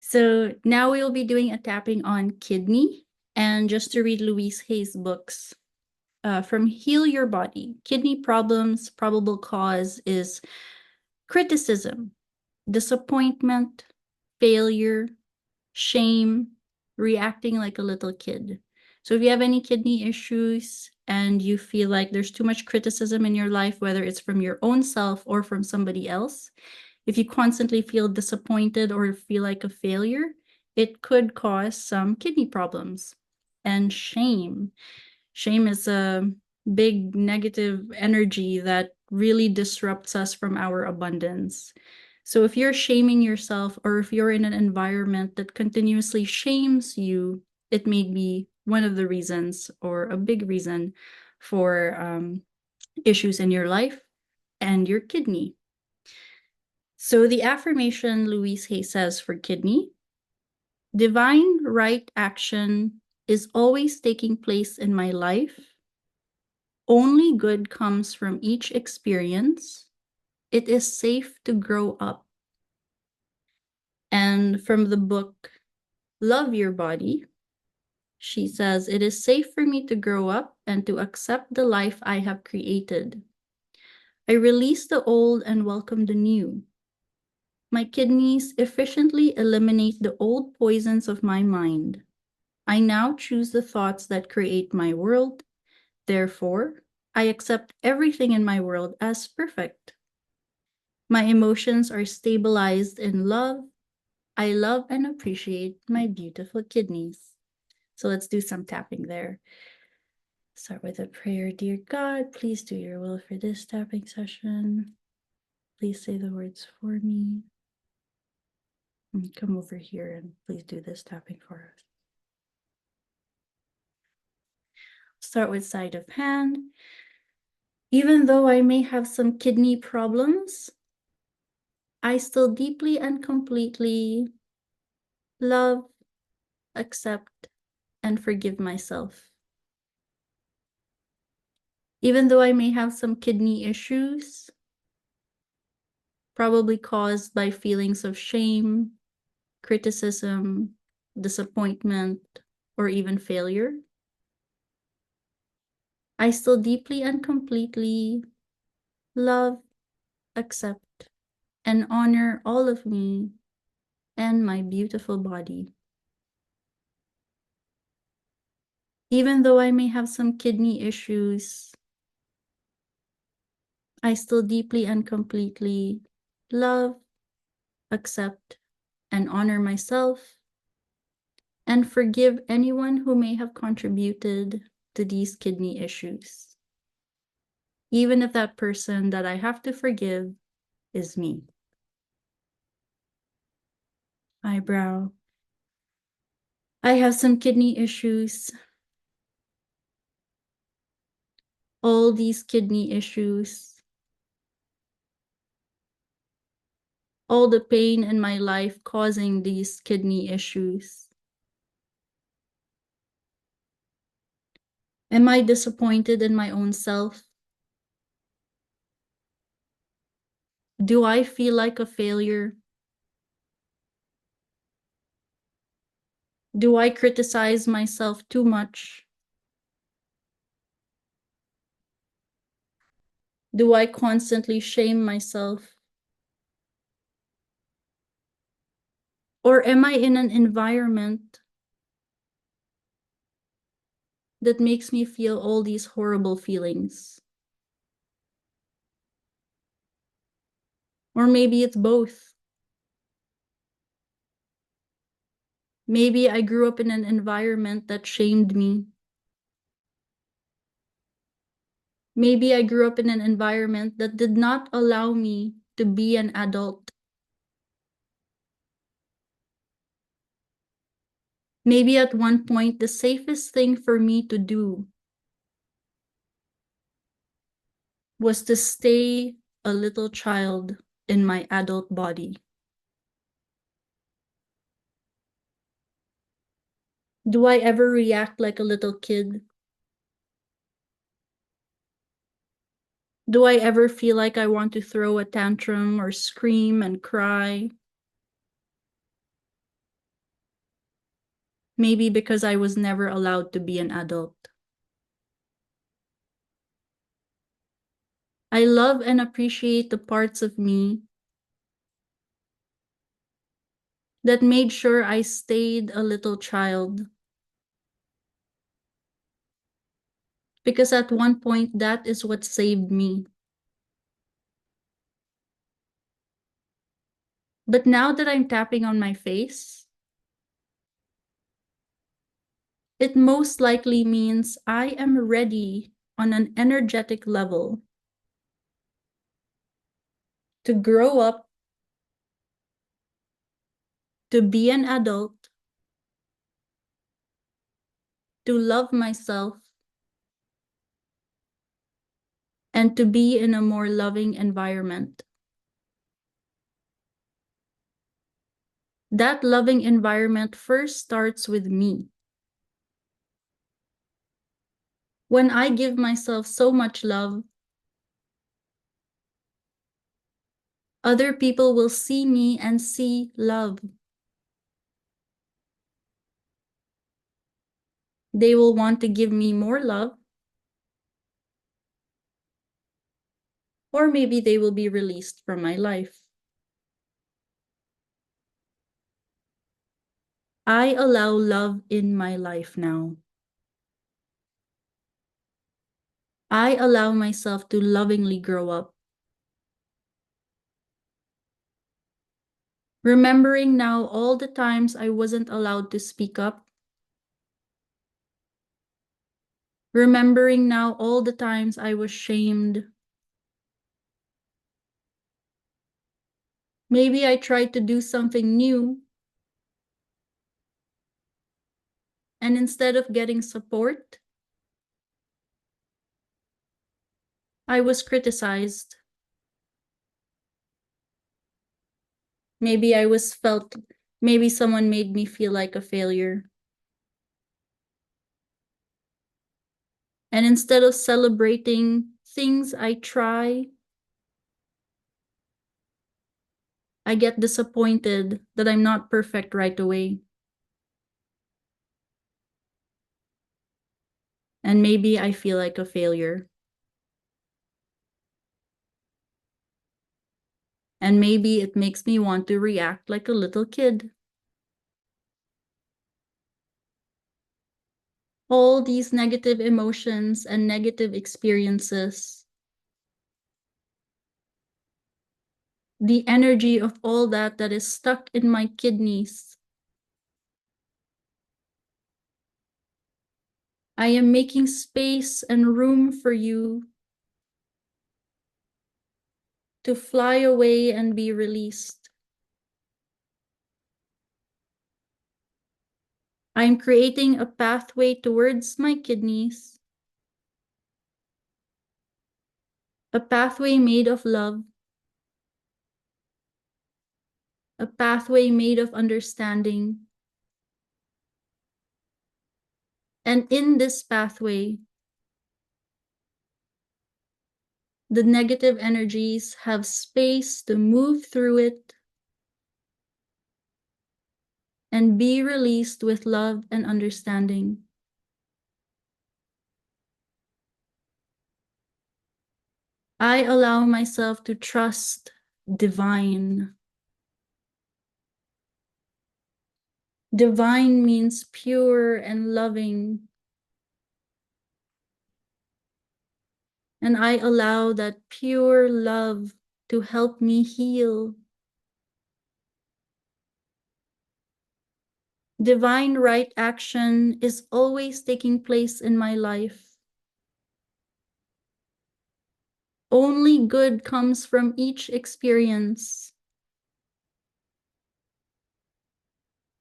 So now we'll be doing a tapping on kidney. And just to read Louise Hay's books, from Heal Your Body, kidney problems, probable cause is criticism, disappointment, failure, shame, reacting like a little kid. So if you have any kidney issues and you feel like there's too much criticism in your life, whether it's from your own self or from somebody else, if you constantly feel disappointed or feel like a failure, it could cause some kidney problems. And shame. Shame is a big negative energy that really disrupts us from our abundance. So if you're shaming yourself or if you're in an environment that continuously shames you, it may be one of the reasons or a big reason for issues in your life and your kidney. So the affirmation Louise Hay says for kidney: divine right action is always taking place in my life. Only good comes from each experience. It is safe to grow up. And from the book Love Your Body, she says, it is safe for me to grow up and to accept the life I have created. I release the old and welcome the new. My kidneys efficiently eliminate the old poisons of my mind. I now choose the thoughts that create my world. Therefore, I accept everything in my world as perfect. My emotions are stabilized in love. I love and appreciate my beautiful kidneys. So let's do some tapping there. Start with a prayer. Dear God, please do your will for this tapping session. Please say the words for me. And come over here and please do this tapping for us. Start with side of hand. Even though I may have some kidney problems, I still deeply and completely love, accept, and forgive myself. Even though I may have some kidney issues, probably caused by feelings of shame, criticism, disappointment, or even failure, I still deeply and completely love, accept, and honor all of me and my beautiful body. Even though I may have some kidney issues, I still deeply and completely love, accept, and honor myself and forgive anyone who may have contributed to these kidney issues, even if that person that I have to forgive is me. Eyebrow. I have some kidney issues. All these kidney issues, all the pain in my life causing these kidney issues. Am I disappointed in my own self? Do I feel like a failure? Do I criticize myself too much? Do I constantly shame myself? Or am I in an environment that makes me feel all these horrible feelings? Or maybe it's both. Maybe I grew up in an environment that shamed me. Maybe I grew up in an environment that did not allow me to be an adult. Maybe at one point, the safest thing for me to do was to stay a little child in my adult body. Do I ever react like a little kid? Do I ever feel like I want to throw a tantrum or scream and cry? Maybe because I was never allowed to be an adult. I love and appreciate the parts of me that made sure I stayed a little child. Because at one point, that is what saved me. But now that I'm tapping on my face, it most likely means I am ready on an energetic level to grow up, to be an adult, to love myself, and to be in a more loving environment. That loving environment first starts with me. When I give myself so much love, other people will see me and see love. They will want to give me more love, or maybe they will be released from my life. I allow love in my life now. I allow myself to lovingly grow up. Remembering now all the times I wasn't allowed to speak up. Remembering now all the times I was shamed. Maybe I tried to do something new, and instead of getting support, I was criticized. Maybe someone made me feel like a failure. And instead of celebrating things I try, I get disappointed that I'm not perfect right away. And maybe I feel like a failure. And maybe it makes me want to react like a little kid. All these negative emotions and negative experiences, the energy of all that is stuck in my kidneys. I am making space and room for you to fly away and be released. I'm creating a pathway towards my kidneys, a pathway made of love, a pathway made of understanding. And in this pathway, the negative energies have space to move through it and be released with love and understanding. I allow myself to trust divine. Divine means pure and loving. And I allow that pure love to help me heal. Divine right action is always taking place in my life. Only good comes from each experience.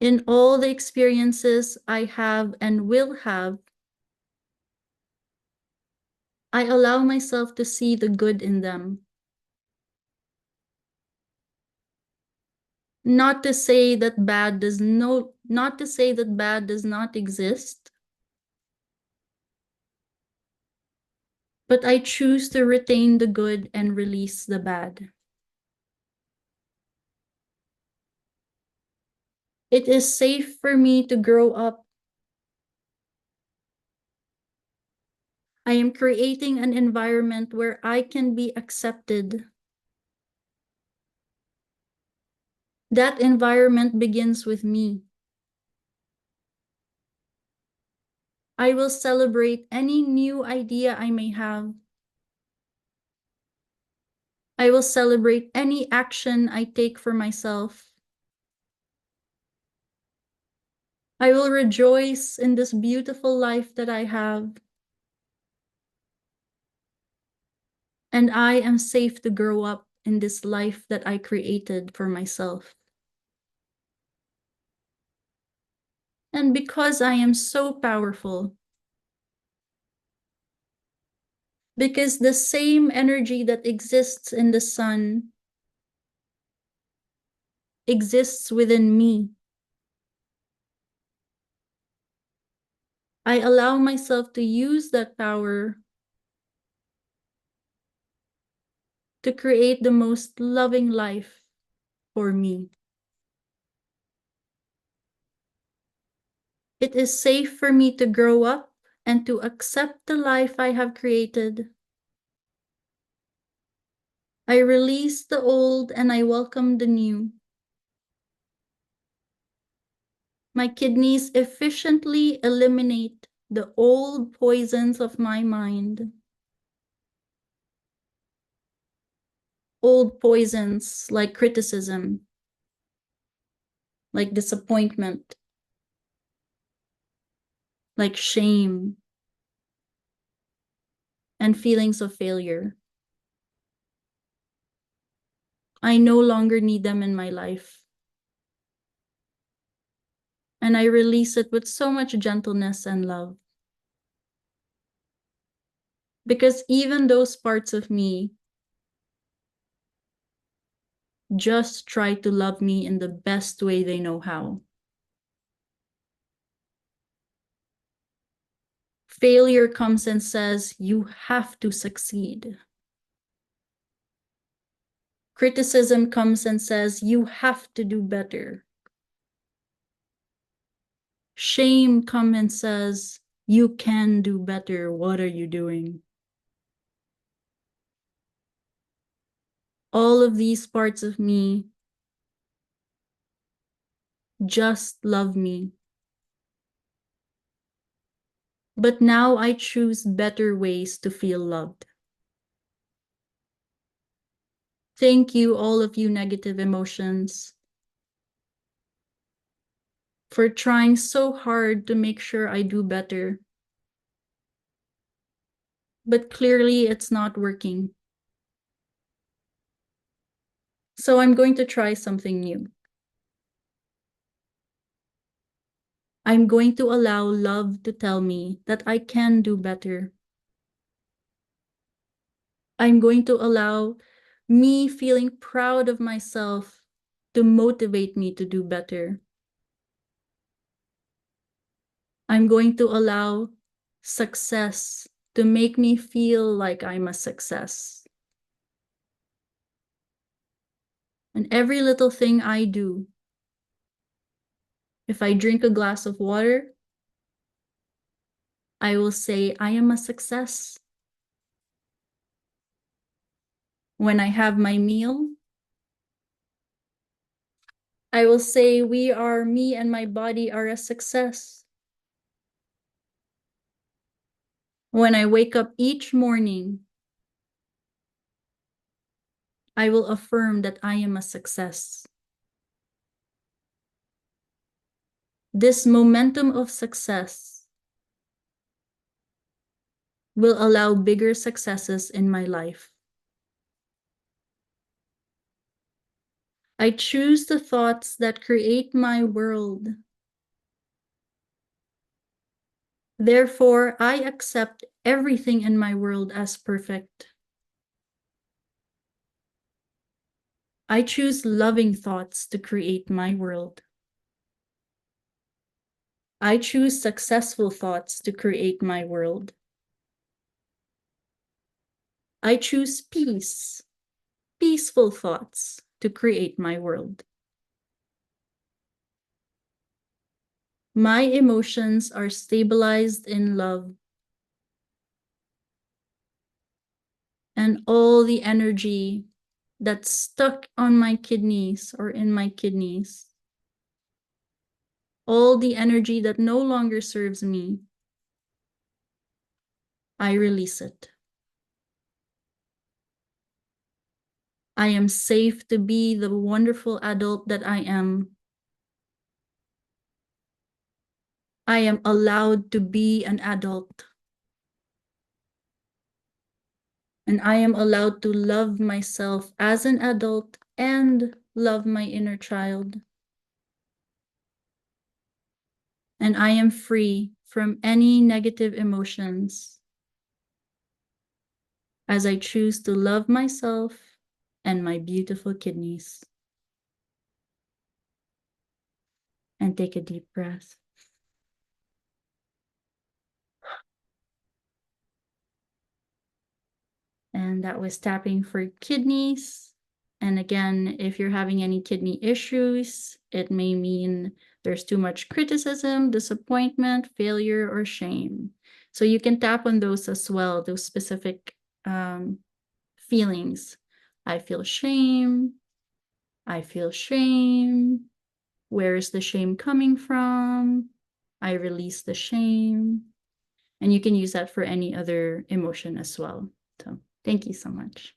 In all the experiences I have and will have, I allow myself to see the good in them. Not to say that bad does not exist, but I choose to retain the good and release the bad. It is safe for me to grow up I am creating an environment where I can be accepted. That environment begins with me. I will celebrate any new idea I may have. I will celebrate any action I take for myself. I will rejoice in this beautiful life that I have. And I am safe to grow up in this life that I created for myself. And because I am so powerful, because the same energy that exists in the sun exists within me, I allow myself to use that power to create the most loving life for me. It is safe for me to grow up and to accept the life I have created. I release the old and I welcome the new. My kidneys efficiently eliminate the old poisons of my mind. Old poisons like criticism, like disappointment, like shame, and feelings of failure. I no longer need them in my life. And I release it with so much gentleness and love. Because even those parts of me just try to love me in the best way they know how. Failure comes and says, you have to succeed. Criticism comes and says, you have to do better. Shame comes and says, you can do better. What are you doing? All of these parts of me just love me. But now I choose better ways to feel loved. Thank you, all of you negative emotions, for trying so hard to make sure I do better. But clearly it's not working. So I'm going to try something new. I'm going to allow love to tell me that I can do better. I'm going to allow me feeling proud of myself to motivate me to do better. I'm going to allow success to make me feel like I'm a success. And every little thing I do, if I drink a glass of water, I will say I am a success. When I have my meal, I will say me and my body are a success. When I wake up each morning, I will affirm that I am a success. This momentum of success will allow bigger successes in my life. I choose the thoughts that create my world. Therefore, I accept everything in my world as perfect. I choose loving thoughts to create my world. I choose successful thoughts to create my world. I choose peace, peaceful thoughts to create my world. My emotions are stabilized in love. and all the energy that's stuck on my kidneys or in my kidneys, all the energy that no longer serves me, I release it. I am safe to be the wonderful adult that I am. I am allowed to be an adult. And I am allowed to love myself as an adult and love my inner child. And I am free from any negative emotions as I choose to love myself and my beautiful kidneys. And take a deep breath. And that was tapping for kidneys. And again, if you're having any kidney issues, it may mean there's too much criticism, disappointment, failure, or shame. So you can tap on those as well, those specific feelings. I feel shame. I feel shame. Where is the shame coming from? I release the shame. And you can use that for any other emotion as well. So thank you so much.